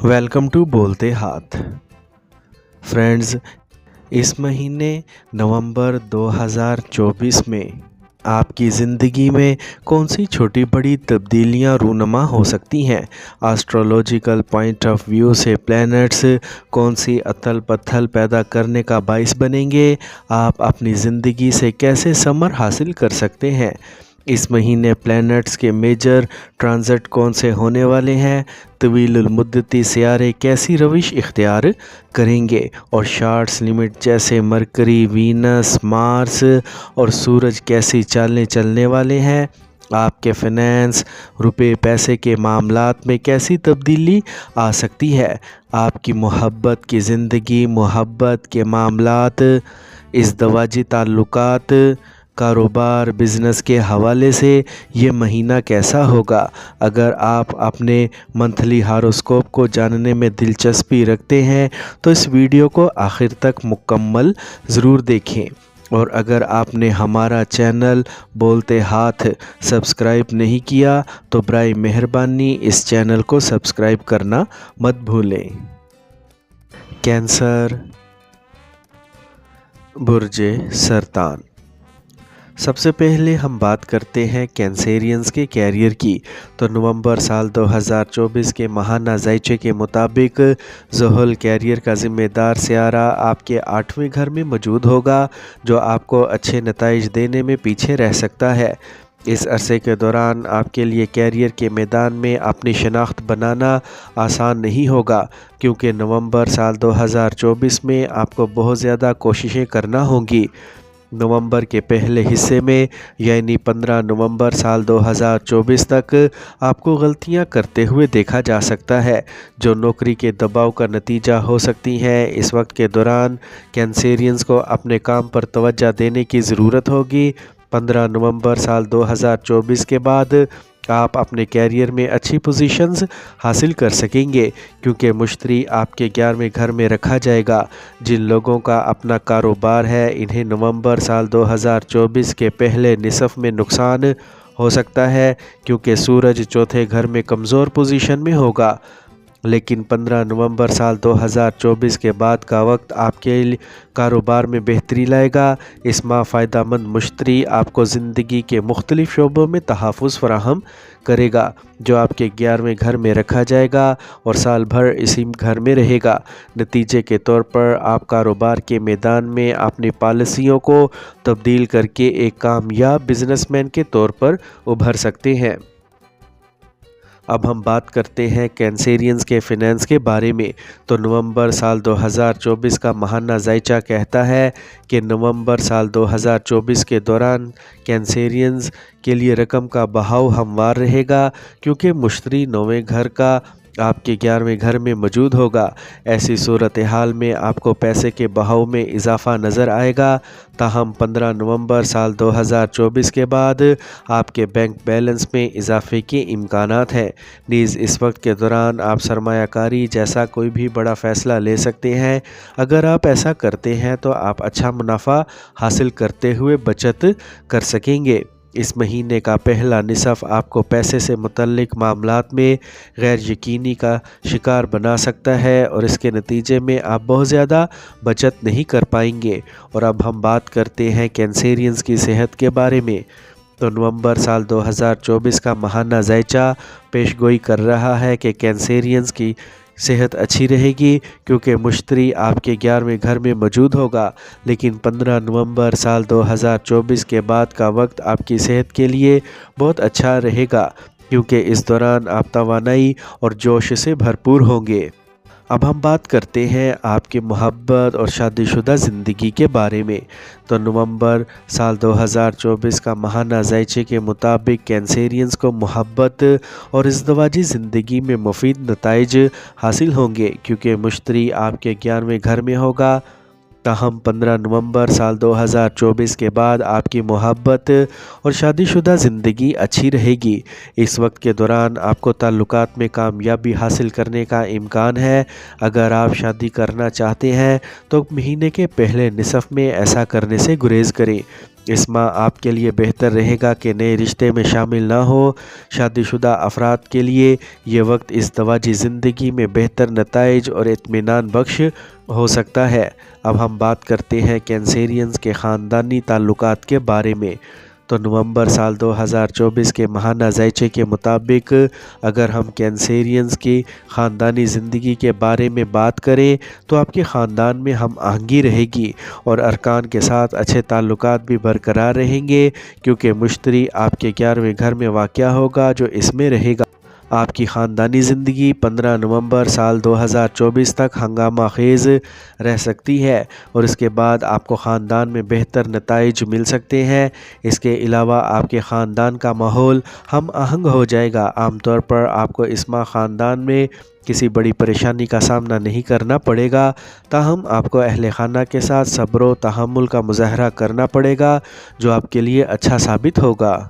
Welcome to बोलते हाथ friends. इस महीने नवंबर 2024 में आपकी ज़िंदगी में कौन सी छोटी बड़ी तब्दीलियां रूनुमा हो सकती हैं। एस्ट्रोलॉजिकल पॉइंट ऑफ व्यू से प्लैनेट्स कौन सी अथल पथल पैदा करने का बाइस बनेंगे। आप अपनी ज़िंदगी से कैसे समर हासिल कर सकते हैं। इस महीने प्लैनेट्स के मेजर ट्रांजिट कौन से होने वाले हैं। तवील मुद्दती सियारे कैसी रविश इख्तियार करेंगे और शार्ट्स लिमिट जैसे मरकरी, वीनस, मार्स और सूरज कैसी चालें चलने वाले हैं। आपके फाइनेंस, रुपए पैसे के मामलात में कैसी तब्दीली आ सकती है। आपकी मोहब्बत की ज़िंदगी, मोहब्बत के मामलात, इज़दवाजी ताल्लुकात, कारोबार, बिज़नेस के हवाले से ये महीना कैसा होगा। अगर आप अपने मंथली हॉरोस्कोप को जानने में दिलचस्पी रखते हैं तो इस वीडियो को आखिर तक मुकम्मल ज़रूर देखें। और अगर आपने हमारा चैनल बोलते हाथ सब्सक्राइब नहीं किया तो बराए मेहरबानी इस चैनल को सब्सक्राइब करना मत भूलें। कैंसर, बुर्जे सरतान। सबसे पहले हम बात करते हैं कैंसेरियंस के कैरियर की। तो नवंबर साल 2024 के माहाना जायचे के मुताबिक ज़ुहल कैरियर का ज़िम्मेदार सियारा आपके 8वें घर में मौजूद होगा, जो आपको अच्छे नताइज देने में पीछे रह सकता है। इस अरसे के दौरान आपके लिए कैरियर के मैदान में अपनी शनाख्त बनाना आसान नहीं होगा, क्योंकि नवंबर साल 2024 में आपको बहुत ज़्यादा कोशिशें करना होंगी। नवंबर के पहले हिस्से में यानी 15 नवंबर साल 2024 तक आपको गलतियां करते हुए देखा जा सकता है, जो नौकरी के दबाव का नतीजा हो सकती हैं। इस वक्त के दौरान कैंसेरियंस को अपने काम पर तवज्जो देने की ज़रूरत होगी। 15 नवंबर साल 2024 के बाद आप अपने कैरियर में अच्छी पोजीशंस हासिल कर सकेंगे, क्योंकि मुश्तरी आपके 11वें घर में रखा जाएगा। जिन लोगों का अपना कारोबार है, इन्हें नवंबर साल 2024 के पहले निसफ में नुकसान हो सकता है, क्योंकि सूरज चौथे घर में कमज़ोर पोजीशन में होगा। लेकिन 15 नवंबर साल 2024 के बाद का वक्त आपके कारोबार में बेहतरी लाएगा। इस माह फ़ायदामंद मुश्तरी आपको ज़िंदगी के मुख्तलिफ़ शोबों में तहफ़्फ़ुज़ फ़राहम करेगा, जो आपके 11वें घर में रखा जाएगा और साल भर इसी घर में रहेगा। नतीजे के तौर पर आप कारोबार के मैदान में अपनी पॉलिसियों को तब्दील करके एक कामयाब बिजनेसमैन के तौर पर उभर सकते हैं। अब हम बात करते हैं कैंसेरियंस के फाइनेंस के बारे में। तो नवंबर साल 2024 का माहाना जायचा कहता है कि नवंबर साल 2024 के दौरान कैंसेरियंस के लिए रकम का बहाव हमवार रहेगा, क्योंकि मुश्तरी 9वें घर का आपके 11वें घर में मौजूद होगा। ऐसी सूरत हाल में आपको पैसे के बहाव में इजाफ़ा नज़र आएगा। ताहम 15 नवंबर साल 2024 के बाद आपके बैंक बैलेंस में इजाफे के इम्कानात हैं। नीज़ इस वक्त के दौरान आप सरमायाकारी जैसा कोई भी बड़ा फ़ैसला ले सकते हैं। अगर आप ऐसा करते हैं तो आप अच्छा मुनाफा हासिल करते हुए बचत कर सकेंगे। इस महीने का पहला निसफ़ आपको पैसे से मुतल्लिक मामलात में गैर यकीनी का शिकार बना सकता है और इसके नतीजे में आप बहुत ज़्यादा बचत नहीं कर पाएंगे। और अब हम बात करते हैं कैंसेरियंस की सेहत के बारे में। तो नवंबर साल 2024 का माहाना जायचा पेशगोई कर रहा है कि कैंसेरियंस की सेहत अच्छी रहेगी, क्योंकि मुश्तरी आपके 11वें घर में मौजूद होगा। लेकिन 15 नवंबर साल 2024 के बाद का वक्त आपकी सेहत के लिए बहुत अच्छा रहेगा, क्योंकि इस दौरान आप तवानाई और जोश से भरपूर होंगे। अब हम बात करते हैं आपके मोहब्बत और शादीशुदा ज़िंदगी के बारे में। तो नवंबर साल 2024 का माहाना जायचे के मुताबिक कैंसेरियंस को मोहब्बत और इज़दवाजी ज़िंदगी में मुफीद नताइज हासिल होंगे, क्योंकि मुश्तरी आपके 11वें घर में होगा। ताहम 15 नवंबर साल 2024 के बाद आपकी मोहब्बत और शादीशुदा ज़िंदगी अच्छी रहेगी। इस वक्त के दौरान आपको ताल्लुकात में कामयाबी हासिल करने का इम्कान है। अगर आप शादी करना चाहते हैं तो महीने के पहले निसफ़ में ऐसा करने से गुरेज़ करें, اس ماہ آپ کے لیے بہتر رہے گا کہ نئے رشتے میں شامل نہ ہو۔ شادی شدہ افراد کے لیے یہ وقت ازدواجی زندگی میں بہتر نتائج اور اطمینان بخش ہو سکتا ہے۔ اب ہم بات کرتے ہیں کینسیرینز کے خاندانی تعلقات کے بارے میں۔ تو نومبر سال 2024 کے ماہانہ ذائچے کے مطابق اگر ہم کینسیرینز کی خاندانی زندگی کے بارے میں بات کریں تو آپ کے خاندان میں ہم آہنگی رہے گی اور ارکان کے ساتھ اچھے تعلقات بھی برقرار رہیں گے، کیونکہ مشتری آپ کے 11ویں گھر میں واقع ہوگا جو اس میں رہے گا۔ آپ کی خاندانی زندگی 15 نومبر سال 2024 تک ہنگامہ خیز رہ سکتی ہے اور اس کے بعد آپ کو خاندان میں بہتر نتائج مل سکتے ہیں۔ اس کے علاوہ آپ کے خاندان کا ماحول ہم آہنگ ہو جائے گا۔ عام طور پر آپ کو اس ماہ خاندان میں کسی بڑی پریشانی کا سامنا نہیں کرنا پڑے گا، تاہم آپ کو اہل خانہ کے ساتھ صبر و تحمل کا مظاہرہ کرنا پڑے گا جو آپ کے لیے اچھا ثابت ہوگا۔